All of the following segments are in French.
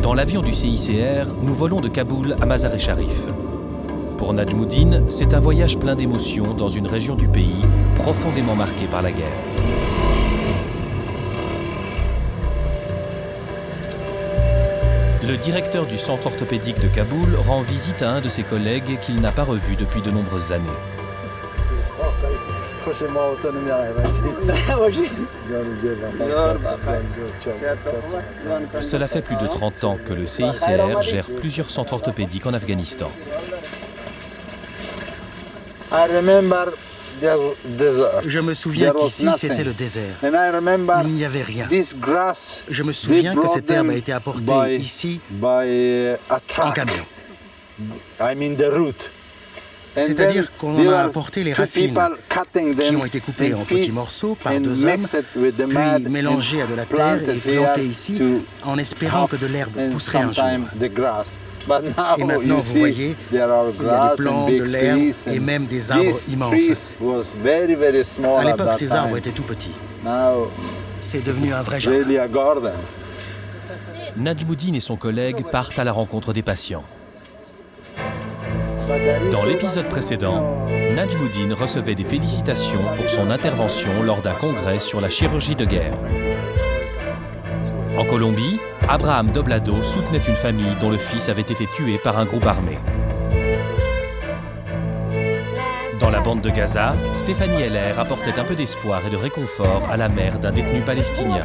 Dans l'avion du CICR, nous volons de Kaboul à Mazar-e-Sharif. Pour Najmuddin, c'est un voyage plein d'émotions dans une région du pays profondément marquée par la guerre. Le directeur du centre orthopédique de Kaboul rend visite à un de ses collègues qu'il n'a pas revu depuis de nombreuses années. Cela fait plus de 30 ans que le CICR gère plusieurs centres orthopédiques en Afghanistan. Je me souviens qu'ici, c'était le désert. Il n'y avait rien. Je me souviens que cette herbe a été apportée ici en camion. C'est-à-dire qu'on en a apporté les racines, qui ont été coupées en petits morceaux par deux hommes, puis mélangées à de la terre et plantées ici, en espérant que de l'herbe pousserait un jour. Et maintenant, vous voyez, il y a des plants, de l'herbe et même des arbres immenses. À l'époque, ces arbres étaient tout petits. C'est devenu un vrai jardin. Najmuddin et son collègue partent à la rencontre des patients. Dans l'épisode précédent, Najmuddin recevait des félicitations pour son intervention lors d'un congrès sur la chirurgie de guerre. En Colombie, Abraham Doblado soutenait une famille dont le fils avait été tué par un groupe armé. Dans la bande de Gaza, Stéphanie Heller apportait un peu d'espoir et de réconfort à la mère d'un détenu palestinien.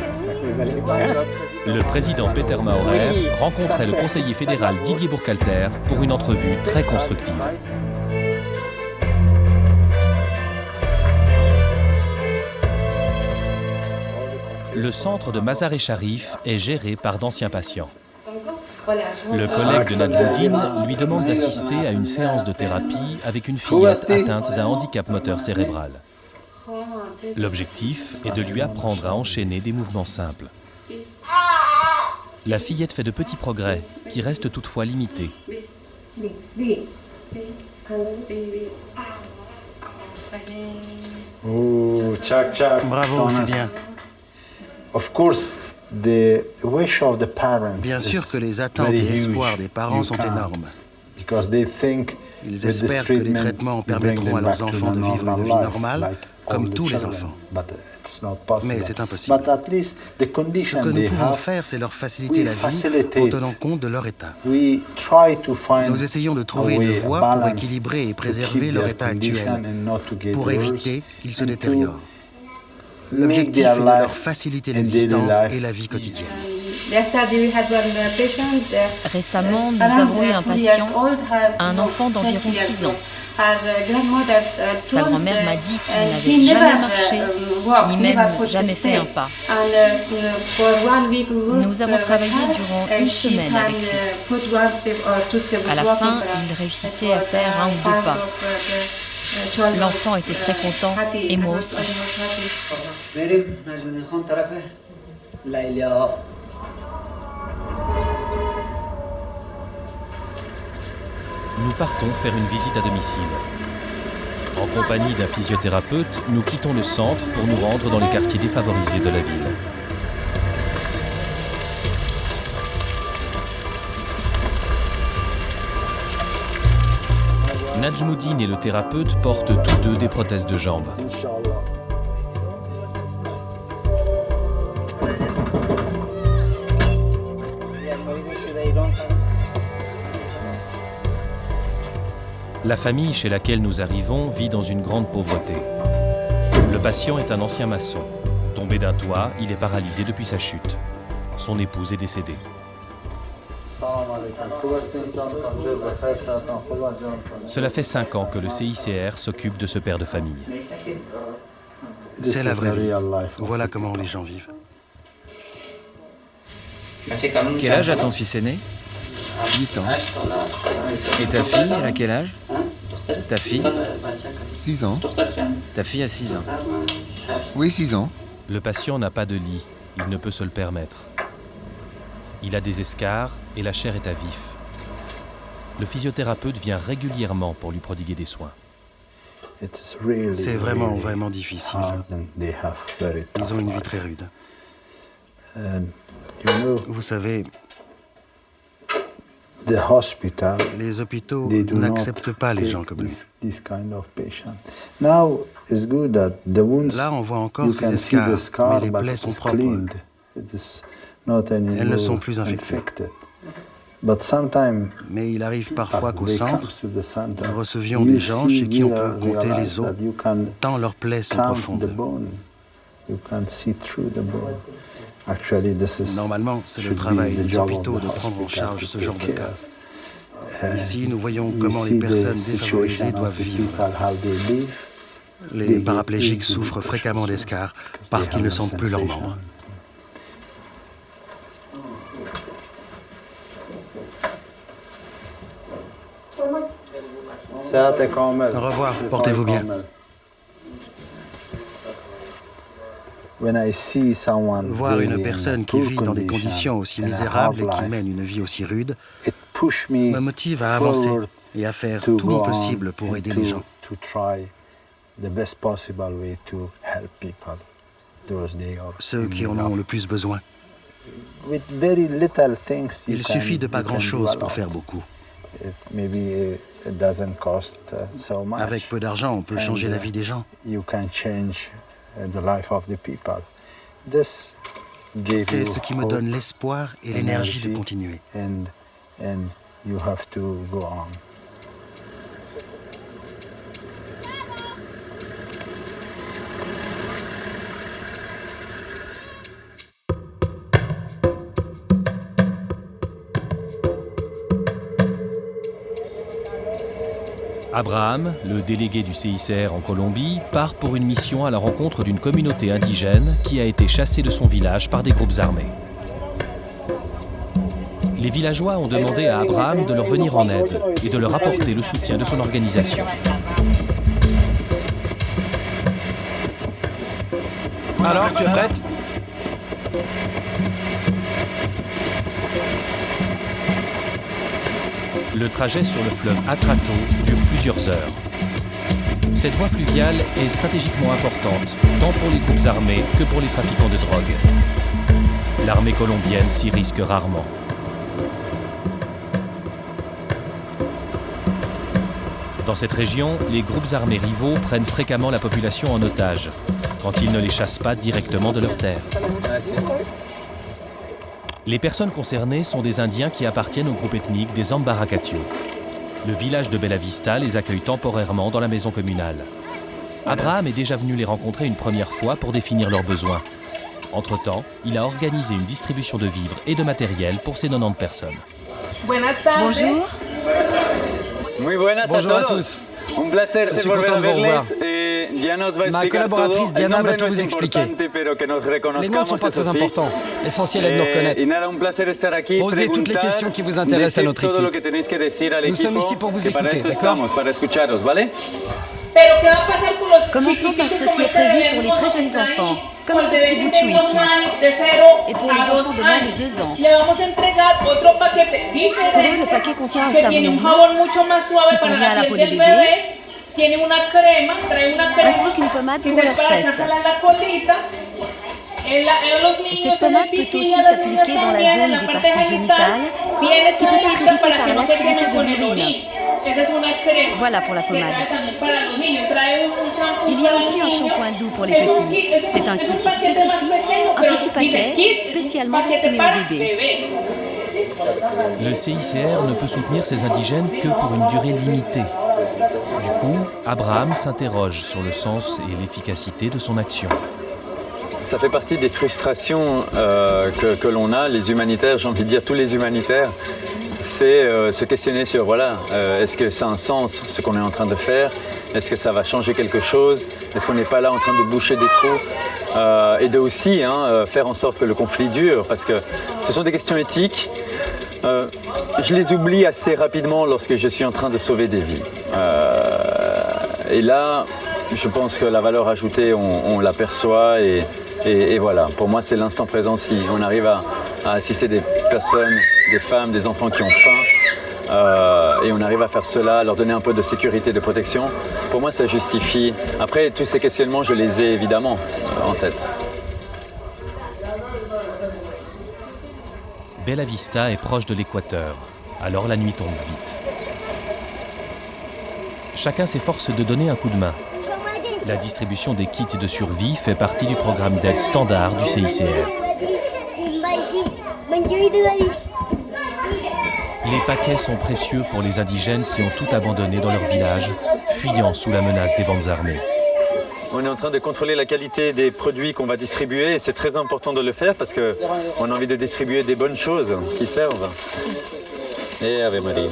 Le président Peter Maurer rencontrait le conseiller fédéral Didier Bourkhalter pour une entrevue très constructive. Le centre de Mazar-e-Sharif est géré par d'anciens patients. Le collègue de Najmuddin lui demande d'assister à une séance de thérapie avec une fillette atteinte d'un handicap moteur cérébral. L'objectif est de lui apprendre à enchaîner des mouvements simples. La fillette fait de petits progrès, qui restent toutefois limités. Bravo, c'est bien. Bien sûr que les attentes et espoirs des parents sont énormes. Ils espèrent que les traitements permettront à leurs enfants de vivre une vie normale, comme tous les enfants. Mais c'est impossible. Ce que nous pouvons faire, c'est leur faciliter la vie en tenant compte de leur état. Nous essayons de trouver une voie pour équilibrer et préserver leur état actuel, pour éviter qu'ils se détériorent. L'objectif est de leur faciliter l'existence et la vie quotidienne. Récemment, nous avons eu un patient, un enfant d'environ 6 ans. Sa grand-mère m'a dit qu'il n'avait jamais marché, ni même jamais fait un pas. Nous avons travaillé durant une semaine avec lui. À la fin, il réussissait à faire 1 ou 2 pas. L'enfant était très content, et moi aussi. Nous partons faire une visite à domicile. En compagnie d'un physiothérapeute, nous quittons le centre pour nous rendre dans les quartiers défavorisés de la ville. Najmuddin et le thérapeute portent tous deux des prothèses de jambes. La famille chez laquelle nous arrivons vit dans une grande pauvreté. Le patient est un ancien maçon. Tombé d'un toit, il est paralysé depuis sa chute. Son épouse est décédée. Cela fait 5 ans que le CICR s'occupe de ce père de famille. C'est la vraie vie. Voilà comment les gens vivent. Quel âge a ton fils aîné? 8 ans. Et ta fille, elle a quel âge? Ta fille? 6 ans. Ta fille a 6 ans. Oui, 6 ans. Le patient n'a pas de lit, il ne peut se le permettre. Il a des escarres et la chair est à vif. Le physiothérapeute vient régulièrement pour lui prodiguer des soins. C'est vraiment difficile. Ils ont une vie très rude. Vous savez, Les hôpitaux n'acceptent pas les gens comme lui. Là, on voit encore ces escarres, mais les plaies sont propres. Elles ne sont plus infectées. Mais il arrive parfois qu'au centre, nous recevions des gens chez qui on peut compter les os, tant leurs plaies sont profondes. Normalement, c'est le travail des hôpitaux de prendre en charge ce genre de cas. Ici, nous voyons comment les personnes défavorisées doivent vivre. Les paraplégiques souffrent fréquemment d'escarres parce qu'ils ne sentent plus leurs membres. Au revoir, portez-vous bien. Voir une personne qui vit dans des conditions aussi misérables et qui mène une vie aussi rude me motive à avancer et à faire tout mon possible pour aider les gens. Ceux qui en ont le plus besoin. Il suffit de pas grand-chose pour faire beaucoup. Avec peu d'argent, on peut changer la vie des gens. C'est ce qui me donne l'espoir et l'énergie de continuer. Abraham, le délégué du CICR en Colombie, part pour une mission à la rencontre d'une communauté indigène qui a été chassée de son village par des groupes armés. Les villageois ont demandé à Abraham de leur venir en aide et de leur apporter le soutien de son organisation. Alors, tu es prête ? Le trajet sur le fleuve Atrato dure plusieurs heures. Cette voie fluviale est stratégiquement importante, tant pour les groupes armés que pour les trafiquants de drogue. L'armée colombienne s'y risque rarement. Dans cette région, les groupes armés rivaux prennent fréquemment la population en otage, quand ils ne les chassent pas directement de leurs terres. Les personnes concernées sont des Indiens qui appartiennent au groupe ethnique des Ambarakatio. Le village de Bella Vista les accueille temporairement dans la maison communale. Abraham est déjà venu les rencontrer une première fois pour définir leurs besoins. Entre-temps, il a organisé une distribution de vivres et de matériel pour ces 90 personnes. Bonjour. Bonjour à tous. Je suis content de vous revoir. Ma collaboratrice Diana va tout vous expliquer. Les noms ne sont pas très importants. L'essentiel est de nous reconnaître. Posez toutes les questions qui vous intéressent à notre équipe. Nous sommes ici pour vous écouter, d'accord ? Commençons par ce qui est prévu pour les très jeunes enfants, comme ce petit bout de chou ici. Et pour les enfants de moins de 2 ans. Pour eux, le paquet contient un savon doux qui convient à la peau des bébés, ainsi qu'une pommade pour leurs fesses. Cette pommade peut aussi s'appliquer dans la zone des parties génitales, qui peut être irritée par l'acidité de l'urine. Voilà pour la pommade. Il y a aussi un shampoing doux pour les petits. C'est un kit spécifique, un petit paquet spécialement destiné aux bébés. Le CICR ne peut soutenir ces indigènes que pour une durée limitée. Du coup, Abraham s'interroge sur le sens et l'efficacité de son action. Ça fait partie des frustrations que l'on a, les humanitaires, j'ai envie de dire tous les humanitaires, c'est se questionner sur, voilà, est-ce que ça a un sens ce qu'on est en train de faire ? Est-ce que ça va changer quelque chose ? Est-ce qu'on n'est pas là en train de boucher des trous ? Et de aussi faire en sorte que le conflit dure, parce que ce sont des questions éthiques. Je les oublie assez rapidement lorsque je suis en train de sauver des vies. Et là, je pense que la valeur ajoutée, on l'aperçoit et voilà. Pour moi, c'est l'instant présent. Si on arrive à assister des personnes, des femmes, des enfants qui ont faim, et on arrive à faire cela, leur donner un peu de sécurité, de protection, pour moi, ça justifie. Après, tous ces questionnements, je les ai évidemment en tête. Bella Vista est proche de l'équateur. alors la nuit tombe vite. Chacun s'efforce de donner un coup de main. La distribution des kits de survie fait partie du programme d'aide standard du CICR. Les paquets sont précieux pour les indigènes qui ont tout abandonné dans leur village, fuyant sous la menace des bandes armées. On est en train de contrôler la qualité des produits qu'on va distribuer et c'est très important de le faire parce qu'on a envie de distribuer des bonnes choses qui servent. Et Ave Maria.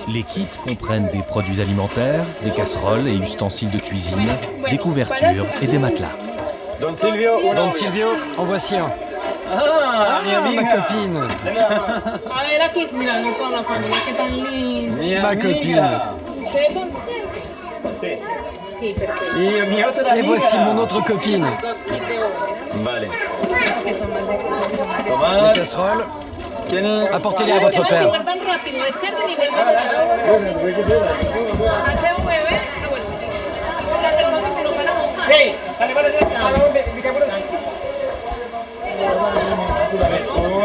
Les kits comprennent des produits alimentaires, des casseroles et ustensiles de cuisine, des couvertures et des matelas. Don Silvio, en voici un. Ma copine. Ma copine. Et voici mon autre copine. Vale. Les casseroles. Apportez-les à votre père.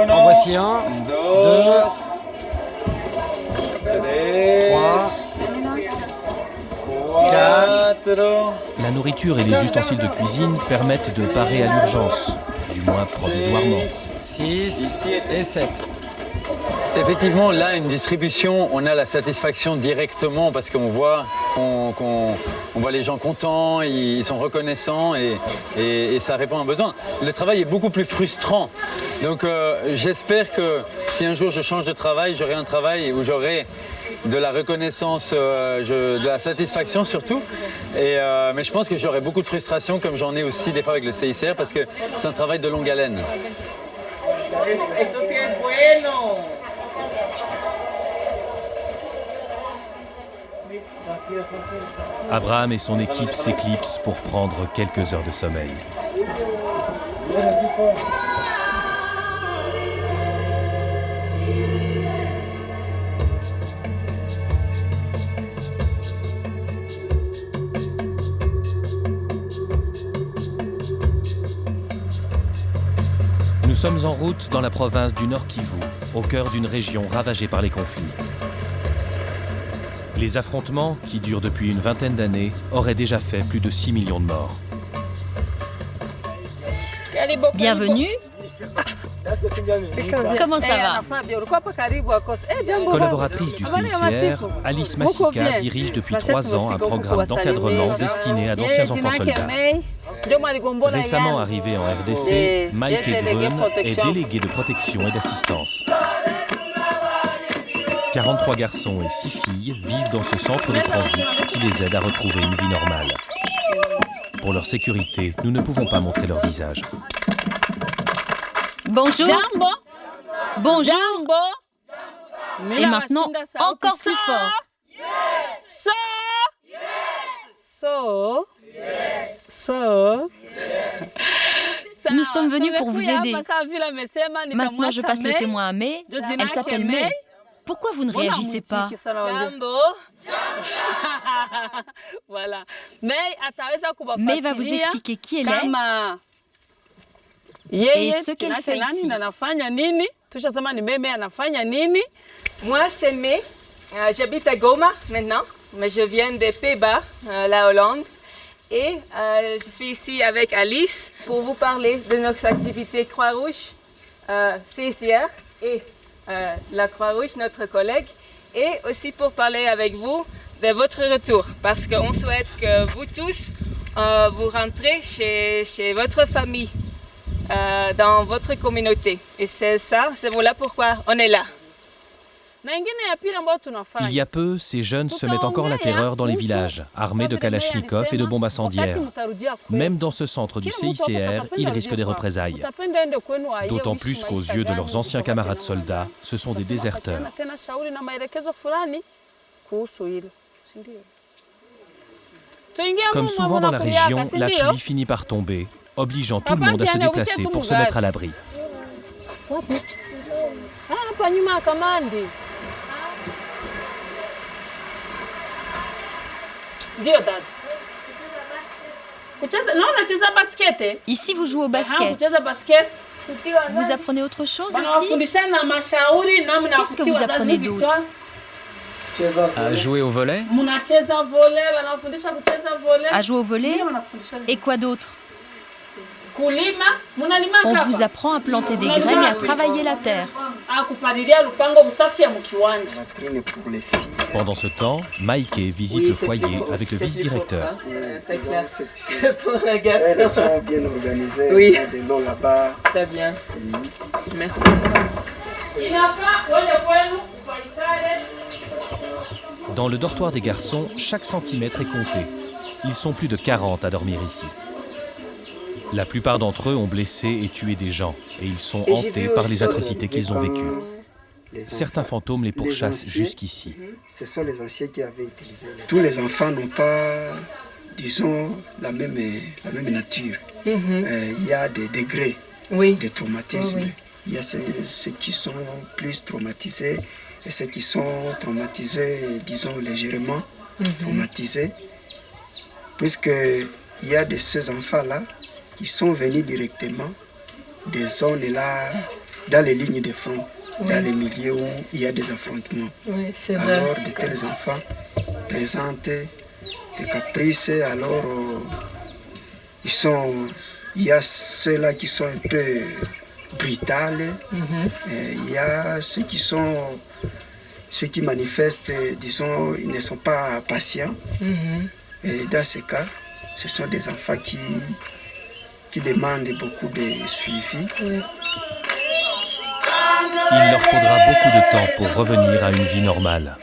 En voici un, 2, 3, 4. La nourriture et les ustensiles de cuisine permettent de parer à l'urgence, du moins provisoirement. 6 et 7. Effectivement, là, une distribution, on a la satisfaction directement parce qu'on voit, on voit les gens contents, ils sont reconnaissants et ça répond à un besoin. Le travail est beaucoup plus frustrant. Donc j'espère que si un jour je change de travail, j'aurai un travail où j'aurai de la reconnaissance, de la satisfaction surtout. Mais je pense que j'aurai beaucoup de frustration comme j'en ai aussi des fois avec le CICR parce que c'est un travail de longue haleine. Abraham et son équipe s'éclipsent pour prendre quelques heures de sommeil. Nous sommes en route dans la province du Nord Kivu, au cœur d'une région ravagée par les conflits. Les affrontements, qui durent depuis une vingtaine d'années, auraient déjà fait plus de 6 millions de morts. Bienvenue. Comment ça va? Collaboratrice du CICR, Alice Massika dirige depuis 3 ans un programme d'encadrement destiné à d'anciens enfants soldats. Récemment arrivé en RDC, Mike Grun est délégué de protection et d'assistance. 43 garçons et 6 filles vivent dans ce centre de transit qui les aide à retrouver une vie normale. Pour leur sécurité, nous ne pouvons pas montrer leur visage. Bonjour. Bonjour. Et maintenant, encore plus fort. Nous sommes venus pour vous aider. Maintenant, je passe le témoin à May. Elle s'appelle May. Pourquoi vous ne réagissez pas? May va vous expliquer qui elle est et ce qu'elle fait ici. Moi, c'est May. J'habite à Goma maintenant, mais je viens des Pays-Bas, la Hollande. Et je suis ici avec Alice pour vous parler de nos activités Croix-Rouge, CICR et la Croix-Rouge, notre collègue, et aussi pour parler avec vous de votre retour, parce qu'on souhaite que vous tous, vous rentrez chez votre famille, dans votre communauté. Et c'est ça, c'est voilà pourquoi on est là. Il y a peu, ces jeunes se mettent encore la terreur dans les villages, armés de kalachnikovs et de bombes incendiaires. Même dans ce centre du CICR, ils risquent des représailles. D'autant plus qu'aux yeux de leurs anciens camarades soldats, ce sont des déserteurs. Comme souvent dans la région, la pluie finit par tomber, obligeant tout le monde à se déplacer pour se mettre à l'abri. Ici, vous jouez au basket. Vous apprenez autre chose aussi? Qu'est-ce que vous apprenez d'autre? À jouer au volley? À jouer au volley? Et quoi d'autre? On vous apprend à planter des graines et à travailler la terre. Pendant ce temps, Maïké visite le foyer avec le vice-directeur. C'est clair. Pour les garçons. Elles sont bien organisées, oui. Elles ont des lots là-bas. Très bien. Merci. Dans le dortoir des garçons, chaque centimètre est compté. Ils sont plus de 40 à dormir ici. La plupart d'entre eux ont blessé et tué des gens, et ils sont hantés par les atrocités qu'ils ont vécues. Certains fantômes les pourchassent jusqu'ici. Ce sont les anciens qui avaient utilisé. Tous les enfants n'ont pas, disons, la même nature. Il y a des degrés de traumatisme. Il y a ceux qui sont plus traumatisés et ceux qui sont traumatisés, disons, légèrement traumatisés. Puisqu'il y a de ces enfants-là qui sont venus directement des zones là, dans les lignes de front, dans les milieux où il y a des affrontements. Oui, c'est vrai. Alors, de tels enfants présentent des caprices, alors il y a ceux-là qui sont un peu brutales, il y a ceux qui manifestent, disons, ils ne sont pas patients. Et dans ces cas, ce sont des enfants qui demandent beaucoup de suivi. Il leur faudra beaucoup de temps pour revenir à une vie normale.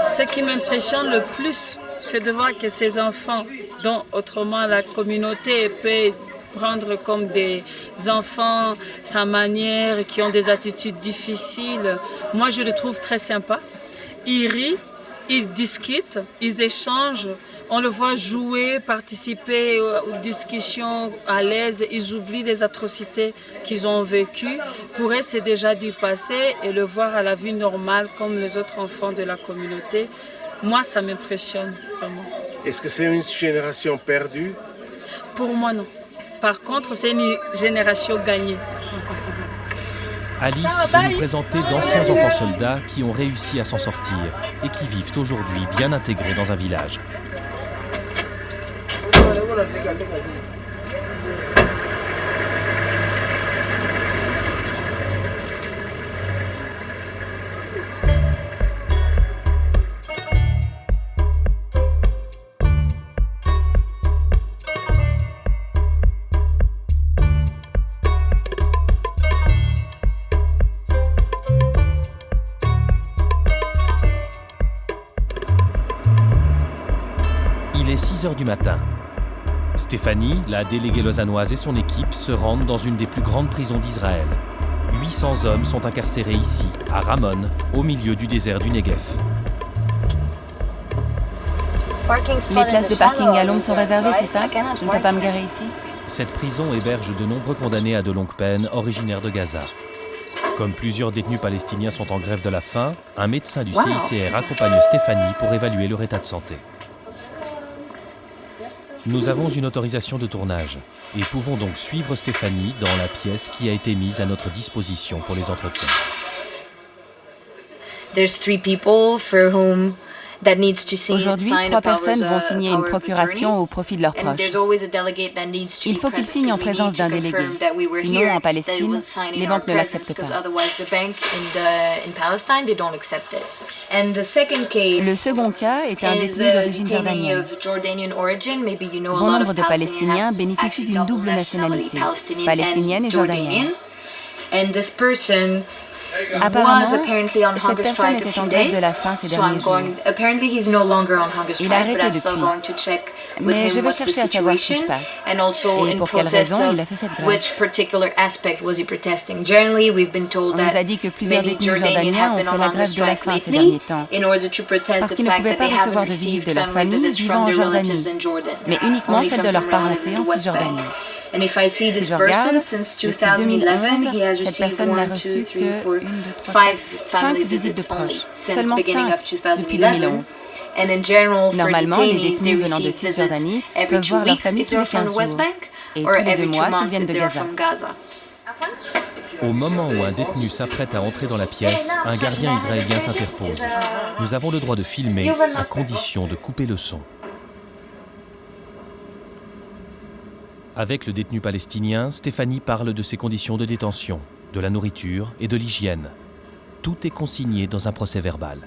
Ce qui m'impressionne le plus, c'est de voir que ces enfants, dont autrement la communauté peut prendre comme des enfants sans manière, qui ont des attitudes difficiles, moi je les trouve très sympas. Ils rient, ils discutent, ils échangent. On le voit jouer, participer aux discussions à l'aise. Ils oublient les atrocités qu'ils ont vécues. Pour eux, c'est déjà du passé et le voir à la vie normale comme les autres enfants de la communauté, moi, ça m'impressionne vraiment. Est-ce que c'est une génération perdue? Pour moi, non. Par contre, c'est une génération gagnée. Alice veut nous présenter d'anciens enfants soldats qui ont réussi à s'en sortir et qui vivent aujourd'hui bien intégrés dans un village. Il est 6 heures du matin. Stéphanie, la déléguée lausannoise et son équipe se rendent dans une des plus grandes prisons d'Israël. 800 hommes sont incarcérés ici, à Ramon, au milieu du désert du Negev. Les places de parking à l'ombre sont réservées, c'est ça? Je ne peux pas me garer ici? Cette prison héberge de nombreux condamnés à de longues peines originaires de Gaza. Comme plusieurs détenus palestiniens sont en grève de la faim, un médecin du CICR accompagne Stéphanie pour évaluer leur état de santé. Nous avons une autorisation de tournage et pouvons donc suivre Stéphanie dans la pièce qui a été mise à notre disposition pour les entretiens. Aujourd'hui, 3 personnes vont signer une procuration au profit de leurs proches. Il faut qu'ils signent en présence d'un délégué. Sinon, en Palestine, les banques ne l'acceptent pas. Le second cas est un détenu d'origine jordanienne. Bon nombre de Palestiniens bénéficient d'une double nationalité, palestinienne et jordanienne. Apparemment, cette personne était en grève de la faim ces derniers jours. Il a arrêté depuis. Mais je vais chercher à savoir ce qui se passe. Et pour quelle raison il a fait cette grève. On nous a dit que plusieurs détenus jordaniens ont fait la grève de la faim ces derniers temps, parce qu'ils ne pouvaient pas recevoir de visite de leur famille vivant en Jordanie, mais uniquement celle de leurs parentés en Cisjordanie. Si je regarde, depuis 2011, cette personne n'a reçu que 5 visites de proches, seulement 5 depuis 2011. Normalement, les détenus venant de Cisjordanie peuvent voir leur famille tous les 15 jours et tous les 2 mois s'ils viennent de Gaza. Au moment où un détenu s'apprête à entrer dans la pièce, un gardien israélien s'interpose. Nous avons le droit de filmer à condition de couper le son. Avec le détenu palestinien, Stéphanie parle de ses conditions de détention, de la nourriture et de l'hygiène. Tout est consigné dans un procès verbal.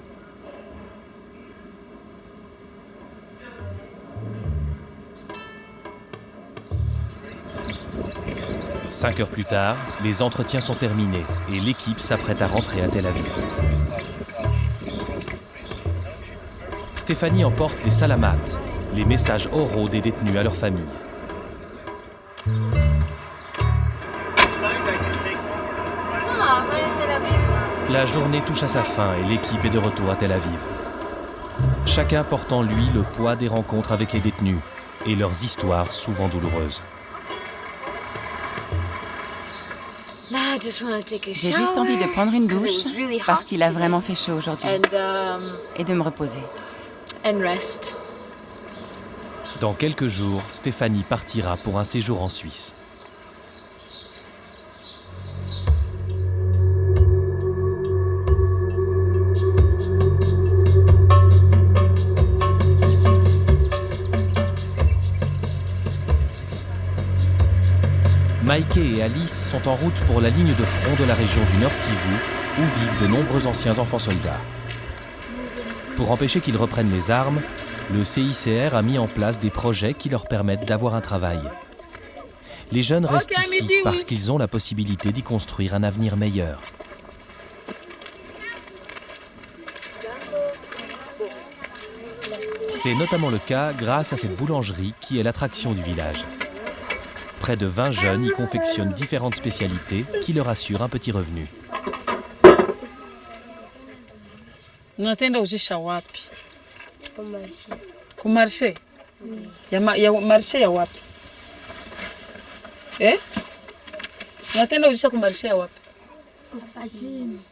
Cinq heures plus tard, les entretiens sont terminés et l'équipe s'apprête à rentrer à Tel Aviv. Stéphanie emporte les salamat, les messages oraux des détenus à leur famille. La journée touche à sa fin et l'équipe est de retour à Tel Aviv. Chacun porte en lui le poids des rencontres avec les détenus et leurs histoires souvent douloureuses. J'ai juste envie de prendre une douche parce qu'il a vraiment fait chaud aujourd'hui et de me reposer. Dans quelques jours, Stéphanie partira pour un séjour en Suisse. Maïké et Alice sont en route pour la ligne de front de la région du Nord Kivu, où vivent de nombreux anciens enfants soldats. Pour empêcher qu'ils reprennent les armes, le CICR a mis en place des projets qui leur permettent d'avoir un travail. Les jeunes restent ici parce qu'ils ont la possibilité d'y construire un avenir meilleur. C'est notamment le cas grâce à cette boulangerie qui est l'attraction du village. Près de 20 jeunes y confectionnent différentes spécialités qui leur assurent un petit revenu. Unatenda uzisha wapi? Kumarshe. Ya marshe ya wapi? Unatenda uzisha kumarshe ya wapi?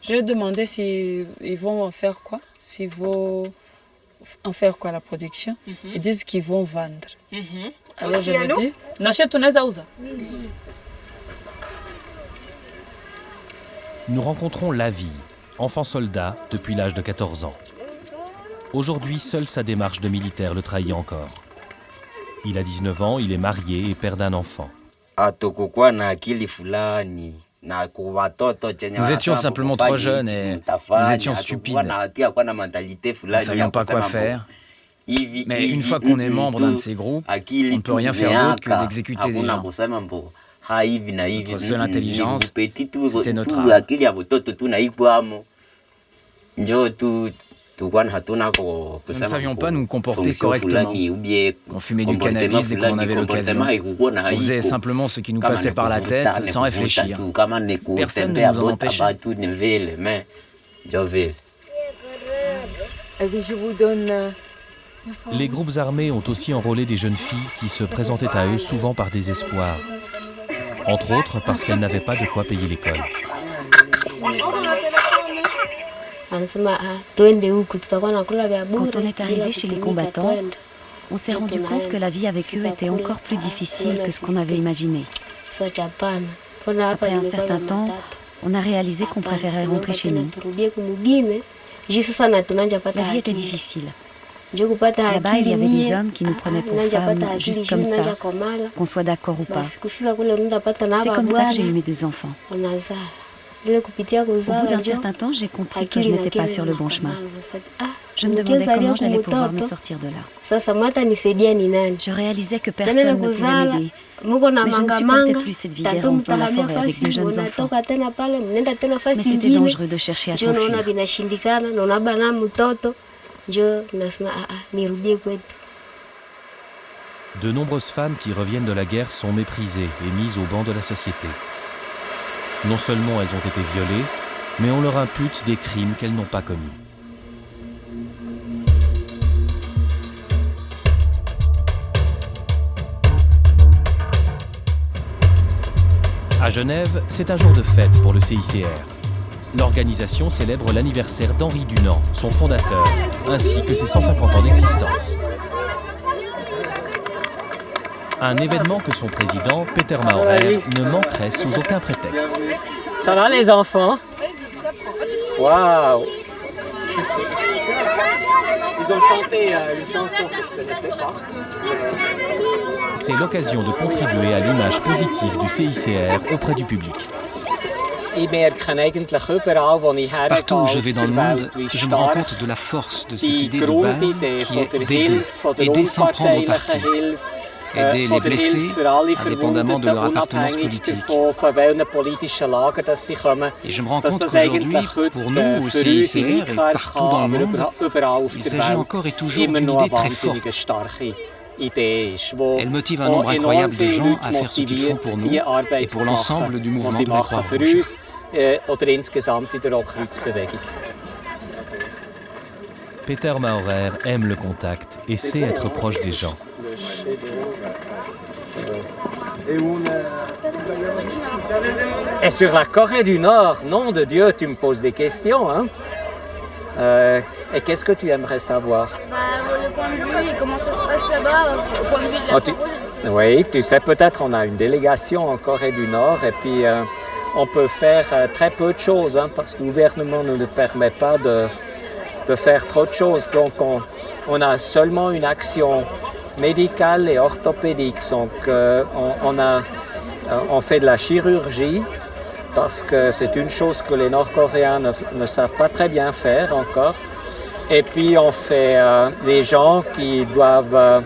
Je vais demander s'ils vont en faire quoi, s'ils vont en faire quoi la production. Ils disent qu'ils vont vendre. Alors je me dis, n'achète tunaweza uza. Nous rencontrons Lavi, enfant soldat depuis l'âge de 14 ans. Aujourd'hui, seule sa démarche de militaire le trahit encore. Il a 19 ans, il est marié et père d'un enfant. Nous étions simplement trop jeunes et nous étions stupides. Nous ne savions pas quoi faire. Mais une fois qu'on est membre d'un de ces groupes, on ne peut rien faire d'autre que d'exécuter des gens. Notre seule intelligence, c'était notre âme. Nous ne savions pas nous comporter correctement. On fumait du cannabis dès qu'on en avait l'occasion. On faisait simplement ce qui nous passait par la tête sans réfléchir. Personne ne nous en empêchait. Je vous donne... Les groupes armés ont aussi enrôlé des jeunes filles qui se présentaient à eux souvent par désespoir. Entre autres parce qu'elles n'avaient pas de quoi payer l'école. Quand on est arrivé chez les combattants, on s'est rendu compte que la vie avec eux était encore plus difficile que ce qu'on avait imaginé. Après un certain temps, on a réalisé qu'on préférait rentrer chez nous. La vie était difficile. Là-bas, il y avait des hommes qui nous prenaient pour femmes, juste comme ça, qu'on soit d'accord ou pas. C'est comme ça que j'ai eu mes 2 enfants. Au bout d'un certain temps, j'ai compris que je n'étais pas sur le bon chemin. Je me demandais comment j'allais pouvoir me sortir de là. Je réalisais que personne ne pouvait m'aider. Mais je ne supportais plus cette vie d'errance dans la forêt avec de jeunes enfants. Mais c'était dangereux de chercher à s'enfuir. De nombreuses femmes qui reviennent de la guerre sont méprisées et mises au banc de la société. Non seulement elles ont été violées, mais on leur impute des crimes qu'elles n'ont pas commis. À Genève, c'est un jour de fête pour le CICR. l'organisation célèbre l'anniversaire d'Henri Dunant, son fondateur, ainsi que ses 150 ans d'existence. Un événement que son président, Peter Maurer, ne manquerait sous aucun prétexte. Ça va les enfants? Waouh! Ils ont chanté une chanson que je ne connaissais pas. C'est l'occasion de contribuer à l'image positive du CICR auprès du public. Partout où je vais dans le monde, je me rends compte de la force de cette idée de base qui est d'aider sans prendre parti. Aider les blessés, indépendamment de leur appartenance politique. Et je me rends compte qu'aujourd'hui, pour nous, au CICR et partout dans le monde, il s'agit encore et toujours d'une idée très forte. Elle motive un nombre incroyable de gens à faire ce qu'ils font pour nous et pour l'ensemble du mouvement de la Croix-Rouge. Peter Maurer aime le contact et sait être proche des gens. Et sur la Corée du Nord, nom de Dieu, tu me poses des questions, hein? Et qu'est-ce que tu aimerais savoir? Le point de vue et comment ça se passe là-bas, au point de vue de la Croix-Rouge. Oui, tu sais, peut-être on a une délégation en Corée du Nord et puis on peut faire très peu de choses, hein, parce que le gouvernement ne nous permet pas de faire trop de choses. Donc on a seulement une action médicale et orthopédique. Donc on fait de la chirurgie parce que c'est une chose que les Nord-Coréens ne savent pas très bien faire encore. Et puis on fait des gens qui doivent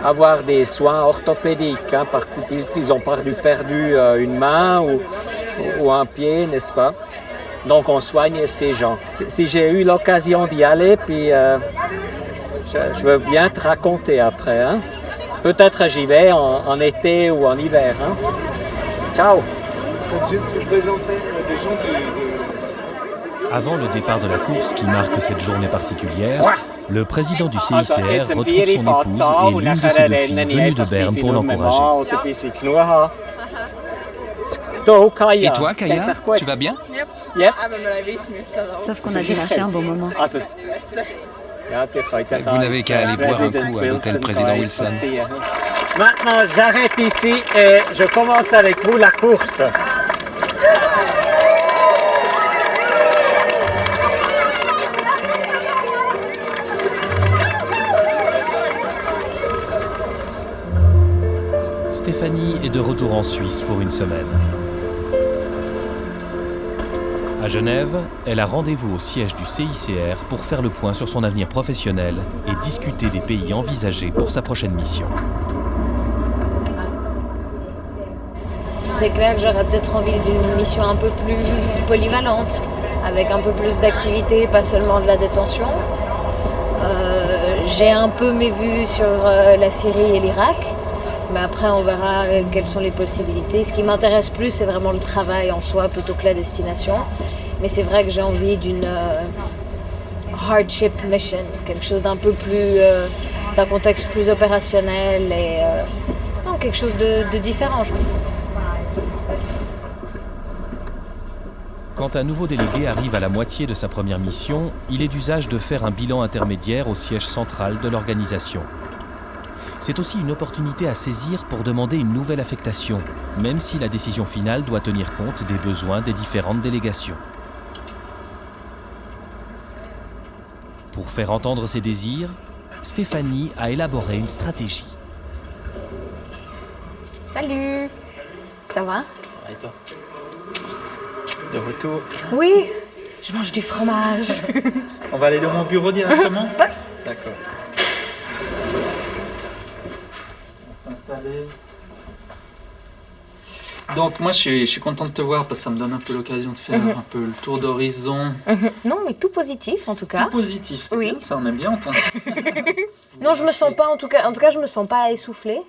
avoir des soins orthopédiques, hein, parce qu'ils ont perdu une main ou un pied, n'est-ce pas? Donc on soigne ces gens. Si j'ai eu l'occasion d'y aller, puis je veux bien te raconter après. Hein? Peut-être j'y vais en été ou en hiver. Hein? Ciao! Peut-être juste vous présenter des gens qui... Avant le départ de la course qui marque cette journée particulière, le président du CICR retrouve son épouse et l'une de ses deux filles venues de Berne pour l'encourager. Et toi, Kaya, tu vas bien? Sauf qu'on a dû lâcher un bon moment. Vous n'avez qu'à aller boire un coup à l'hôtel Président Wilson. Maintenant, j'arrête ici et je commence avec vous la course. Stéphanie est de retour en Suisse pour une semaine. À Genève, elle a rendez-vous au siège du CICR pour faire le point sur son avenir professionnel et discuter des pays envisagés pour sa prochaine mission. C'est clair que j'aurais peut-être envie d'une mission un peu plus polyvalente, avec un peu plus d'activités, pas seulement de la détention. J'ai un peu mes vues sur la Syrie et l'Irak, mais après on verra quelles sont les possibilités. Ce qui m'intéresse plus, c'est vraiment le travail en soi plutôt que la destination. Mais c'est vrai que j'ai envie d'une hardship mission, quelque chose d'un peu plus, d'un contexte plus opérationnel et non, quelque chose de différent. Quand un nouveau délégué arrive à la moitié de sa première mission, il est d'usage de faire un bilan intermédiaire au siège central de l'organisation. C'est aussi une opportunité à saisir pour demander une nouvelle affectation, même si la décision finale doit tenir compte des besoins des différentes délégations. Pour faire entendre ses désirs, Stéphanie a élaboré une stratégie. Salut! Ça va? Ça va et toi? De retour? Oui, je mange du fromage. On va aller dans mon bureau directement? Ouais. D'accord. On va s'installer. Donc moi je suis content de te voir parce que ça me donne un peu l'occasion de faire un peu le tour d'horizon. Non mais tout positif en tout cas. Tout positif, c'est bien ça, on aime bien entendre ça. Non je me sens pas en tout cas je me sens pas essoufflée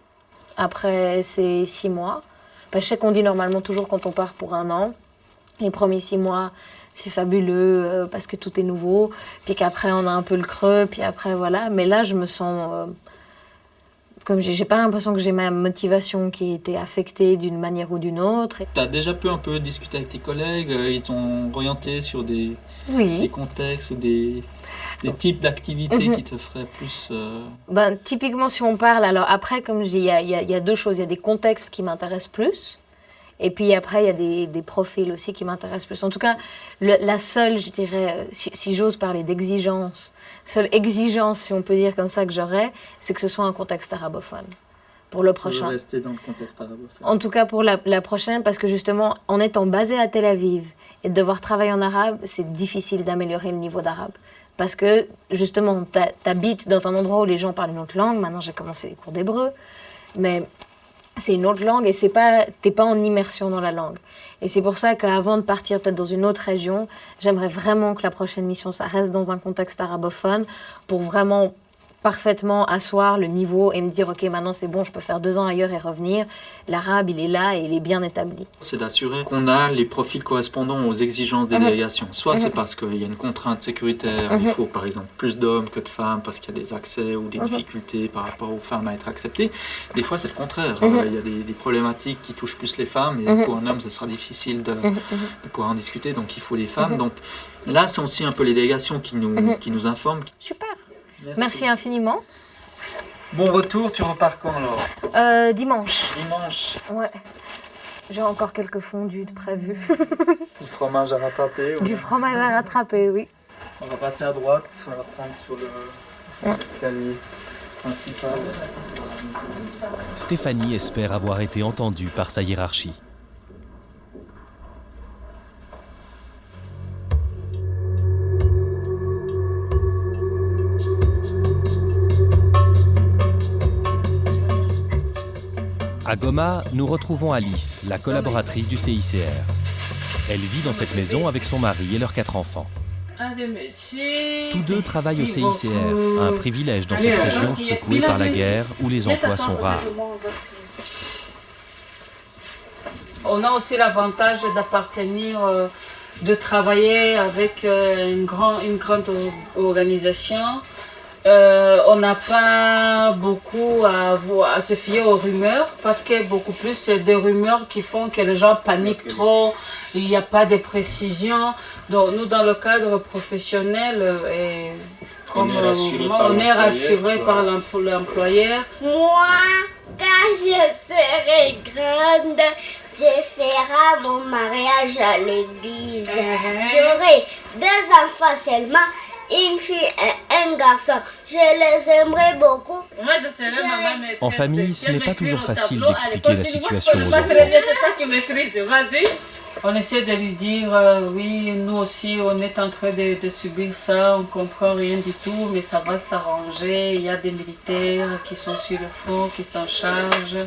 après ces 6 mois. Je sais qu'on dit normalement toujours quand on part pour 1 an, les premiers 6 mois c'est fabuleux parce que tout est nouveau, puis qu'après on a un peu le creux, puis après voilà. Mais là je me sens Comme j'ai pas l'impression que j'ai ma motivation qui a été affectée d'une manière ou d'une autre. Tu as déjà pu un peu discuter avec tes collègues, ils t'ont orienté sur des contextes ou des types d'activités qui te feraient plus... Typiquement, si on parle, alors après, comme je dis, il y a deux choses. Il y a des contextes qui m'intéressent plus, et puis après, il y a des profils aussi qui m'intéressent plus. En tout cas, la seule, je dirais, si j'ose parler d'exigence, seule exigence, si on peut dire comme ça, que j'aurais, c'est que ce soit un contexte arabophone. Pour le prochain. Rester dans le contexte arabophone. En tout cas, pour la prochaine, parce que justement, en étant basé à Tel Aviv et de devoir travailler en arabe, c'est difficile d'améliorer le niveau d'arabe. Parce que, justement, t'habites dans un endroit où les gens parlent une autre langue. Maintenant, j'ai commencé les cours d'hébreu. Mais c'est une autre langue et t'es pas en immersion dans la langue. Et c'est pour ça qu'avant de partir peut-être dans une autre région, j'aimerais vraiment que la prochaine mission, ça reste dans un contexte arabophone pour vraiment parfaitement asseoir le niveau et me dire ok, maintenant c'est bon, je peux faire 2 ans ailleurs et revenir. L'arabe, il est là et il est bien établi. C'est d'assurer qu'on a les profils correspondant aux exigences des délégations. Soit c'est parce qu'il y a une contrainte sécuritaire, il faut par exemple plus d'hommes que de femmes parce qu'il y a des accès ou des difficultés par rapport aux femmes à être acceptées. Des fois c'est le contraire, il y a des problématiques qui touchent plus les femmes et pour un homme ce sera difficile de pouvoir en discuter, donc il faut les femmes. Donc là c'est aussi un peu les délégations qui nous informent. Super. Merci infiniment. Bon retour, tu repars quand alors? Dimanche. Dimanche. Ouais. J'ai encore quelques fondues de prévues. Du fromage à rattraper. Du fromage à rattraper, oui. On va passer à droite, on va prendre sur l'escalier principal. Stéphanie espère avoir été entendue par sa hiérarchie. À Goma, nous retrouvons Alice, la collaboratrice du CICR. Elle vit dans cette maison avec son mari et leurs 4 enfants. Tous 2 travaillent au CICR, un privilège dans cette région secouée par la guerre où les emplois sont rares. On a aussi l'avantage d'appartenir, de travailler avec une grande organisation. On n'a pas beaucoup à se fier aux rumeurs parce qu'il y a beaucoup plus de rumeurs qui font que les gens paniquent trop, il n'y a pas de précision. Donc nous, dans le cadre professionnel, on est rassuré par l'employeur. Moi, quand je serai grande, je ferai mon mariage à l'église. J'aurai 2 enfants seulement. Une fille et un garçon, je les aimerais beaucoup. Moi, je serai maman maîtresse. En famille, ce n'est pas toujours facile d'expliquer la situation aux enfants. C'est toi qui maîtrises, vas-y. On essaie de lui dire, oui, nous aussi, on est en train de subir ça, on ne comprend rien du tout, mais ça va s'arranger. Il y a des militaires qui sont sur le front, qui s'en chargent.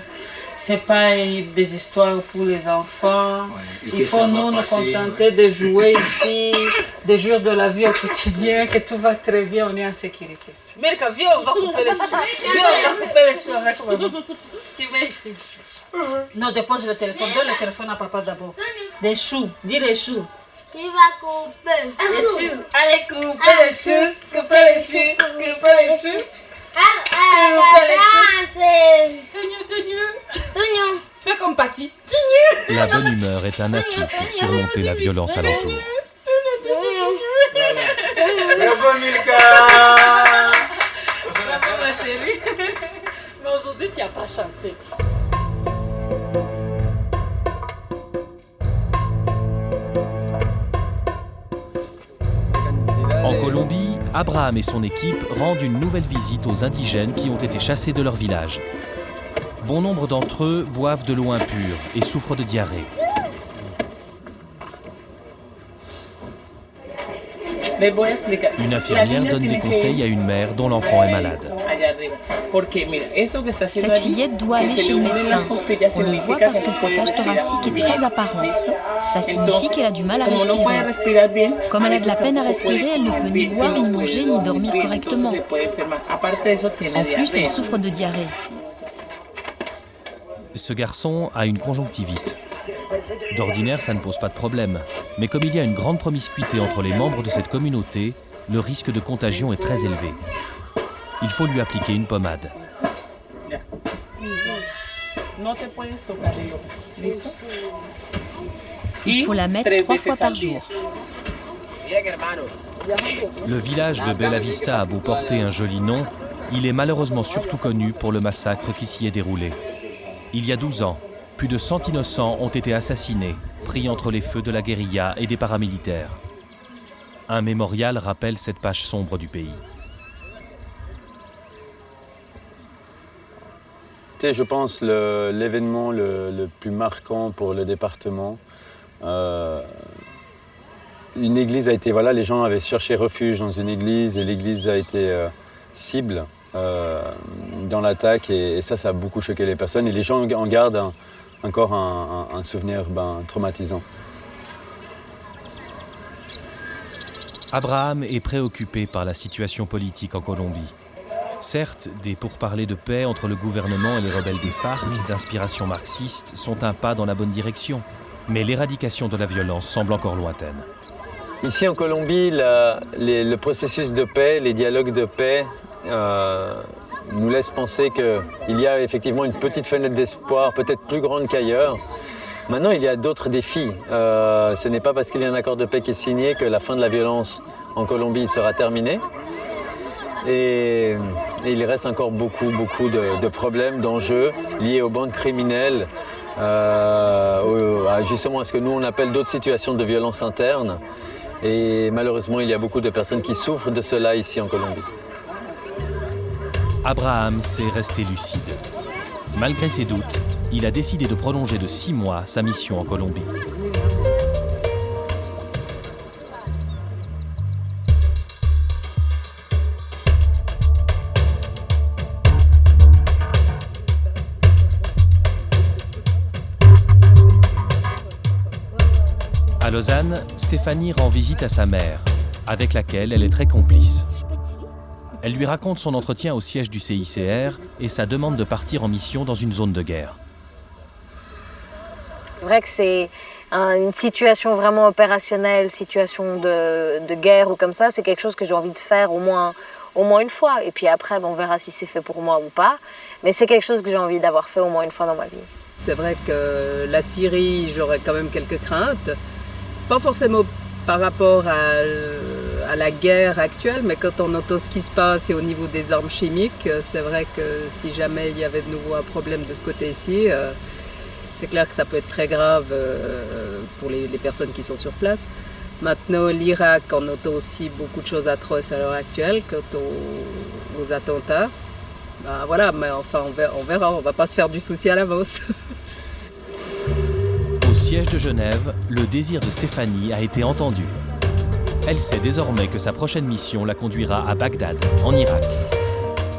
Ce n'est pas des histoires pour les enfants. Il faut nous contenter de jouer ici, de jouir de la vie au quotidien, que tout va très bien, on est en sécurité. Mirka, viens, on va couper les choux. Viens, on va couper les choux avec maman. Tu viens ici. Non, dépose le téléphone. Donne le téléphone à papa d'abord. Les choux, dis les choux. Tu vas couper. Les choux. Allez, couper les choux, couper les choux, couper les choux. Fais comme Patty. La bonne humeur est un atout pour surmonter la violence alentour. Bravo Milka! Bravo ma chérie. Mais aujourd'hui tu n'as pas chanté. En Colombie, Abraham et son équipe rendent une nouvelle visite aux indigènes qui ont été chassés de leur village. Bon nombre d'entre eux boivent de l'eau impure et souffrent de diarrhée. Une infirmière donne des conseils à une mère dont l'enfant est malade. Cette fillette doit aller chez le médecin. On le voit parce que sa cage thoracique est très apparente. Ça signifie qu'elle a du mal à respirer. Comme elle a de la peine à respirer, elle ne peut ni boire, ni manger, ni dormir correctement. En plus, elle souffre de diarrhée. Ce garçon a une conjonctivite. D'ordinaire, ça ne pose pas de problème. Mais comme il y a une grande promiscuité entre les membres de cette communauté, le risque de contagion est très élevé. Il faut lui appliquer une pommade. Il faut la mettre 3 fois par jour. Le village de Bella Vista a beau porter un joli nom, il est malheureusement surtout connu pour le massacre qui s'y est déroulé. Il y a 12 ans, plus de 100 innocents ont été assassinés, pris entre les feux de la guérilla et des paramilitaires. Un mémorial rappelle cette page sombre du pays. Je pense l'événement le plus marquant pour le département. Une église a été, les gens avaient cherché refuge dans une église et l'église a été cible dans l'attaque et ça a beaucoup choqué les personnes et les gens en gardent encore un souvenir traumatisant. Abraham est préoccupé par la situation politique en Colombie. Certes, des pourparlers de paix entre le gouvernement et les rebelles des FARC, d'inspiration marxiste, sont un pas dans la bonne direction. Mais l'éradication de la violence semble encore lointaine. Ici en Colombie, le processus de paix, les dialogues de paix nous laissent penser qu'il y a effectivement une petite fenêtre d'espoir, peut-être plus grande qu'ailleurs. Maintenant, il y a d'autres défis. Ce n'est pas parce qu'il y a un accord de paix qui est signé que la fin de la violence en Colombie sera terminée. Et il reste encore beaucoup de problèmes, d'enjeux liés aux bandes criminelles, justement à ce que nous on appelle d'autres situations de violence interne. Et malheureusement, il y a beaucoup de personnes qui souffrent de cela ici en Colombie. Abraham s'est resté lucide. Malgré ses doutes, il a décidé de prolonger de 6 mois sa mission en Colombie. À Lausanne, Stéphanie rend visite à sa mère, avec laquelle elle est très complice. Elle lui raconte son entretien au siège du CICR et sa demande de partir en mission dans une zone de guerre. C'est vrai que c'est une situation vraiment opérationnelle, situation de guerre ou comme ça, c'est quelque chose que j'ai envie de faire au moins une fois. Et puis après, on verra si c'est fait pour moi ou pas. Mais c'est quelque chose que j'ai envie d'avoir fait au moins une fois dans ma vie. C'est vrai que la Syrie, j'aurais quand même quelques craintes. Pas forcément par rapport à la guerre actuelle, mais quand on entend ce qui se passe et au niveau des armes chimiques, c'est vrai que si jamais il y avait de nouveau un problème de ce côté-ci, c'est clair que ça peut être très grave pour les personnes qui sont sur place. Maintenant, l'Irak, on entend aussi beaucoup de choses atroces à l'heure actuelle quant aux attentats. Voilà, mais enfin on verra, on ne va pas se faire du souci à l'avance. Au siège de Genève, le désir de Stéphanie a été entendu. Elle sait désormais que sa prochaine mission la conduira à Bagdad, en Irak.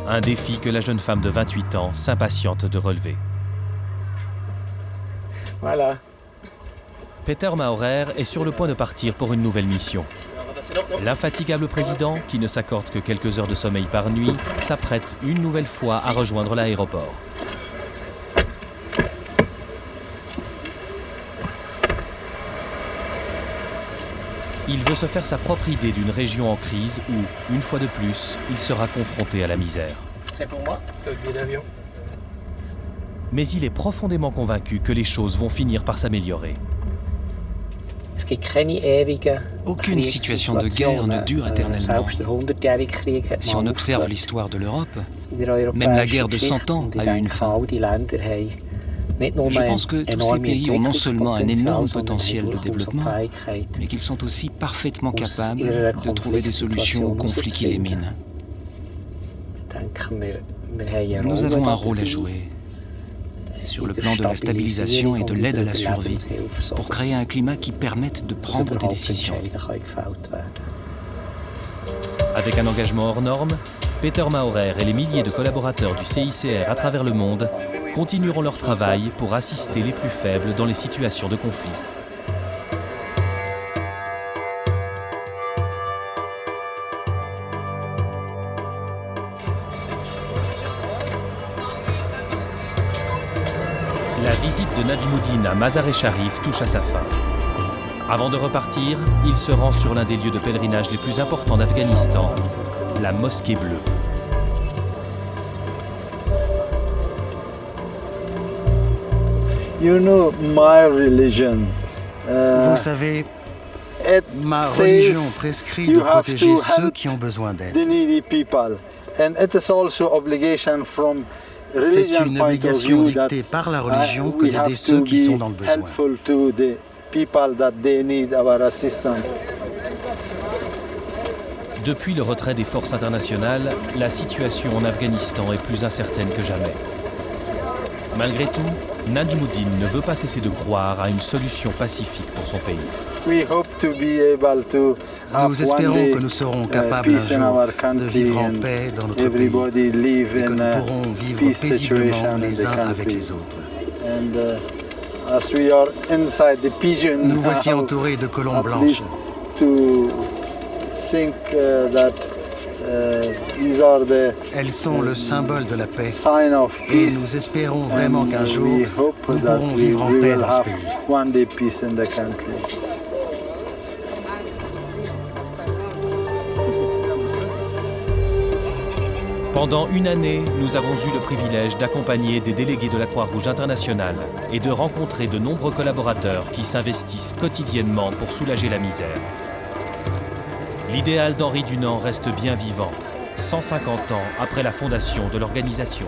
Un défi que la jeune femme de 28 ans s'impatiente de relever. Voilà. Peter Maurer est sur le point de partir pour une nouvelle mission. L'infatigable président, qui ne s'accorde que quelques heures de sommeil par nuit, s'apprête une nouvelle fois à rejoindre l'aéroport. Il veut se faire sa propre idée d'une région en crise où, une fois de plus, il sera confronté à la misère. C'est pour moi, le billet d'avion. Mais il est profondément convaincu que les choses vont finir par s'améliorer. Aucune situation de guerre ne dure éternellement. Si on observe l'histoire de l'Europe, même la guerre de 100 ans a eu une fin. Je pense que tous ces pays ont non seulement un énorme potentiel de développement, mais qu'ils sont aussi parfaitement capables de trouver des solutions aux conflits qui les minent. Nous avons un rôle à jouer sur le plan de la stabilisation et de l'aide à la survie, pour créer un climat qui permette de prendre des décisions. Avec un engagement hors norme, Peter Maurer et les milliers de collaborateurs du CICR à travers le monde continueront leur travail pour assister les plus faibles dans les situations de conflit. La visite de Najmuddin à Mazar-e-Sharif touche à sa fin. Avant de repartir, il se rend sur l'un des lieux de pèlerinage les plus importants d'Afghanistan, la Mosquée Bleue. Vous savez, ma religion prescrit de protéger ceux qui ont besoin d'aide. C'est une obligation dictée par la religion que d'aider ceux qui sont dans le besoin. Depuis le retrait des forces internationales, la situation en Afghanistan est plus incertaine que jamais. Malgré tout, Najmuddin ne veut pas cesser de croire à une solution pacifique pour son pays. Nous espérons que nous serons capables un jour de vivre en paix dans notre pays et que nous pourrons vivre paisiblement les uns avec les autres. Nous voici entourés de colombes blanches. Elles sont le symbole de la paix et nous espérons vraiment qu'un jour nous pourrons vivre en paix dans ce pays. Pendant une année, nous avons eu le privilège d'accompagner des délégués de la Croix-Rouge internationale et de rencontrer de nombreux collaborateurs qui s'investissent quotidiennement pour soulager la misère. L'idéal d'Henri Dunant reste bien vivant, 150 ans après la fondation de l'organisation.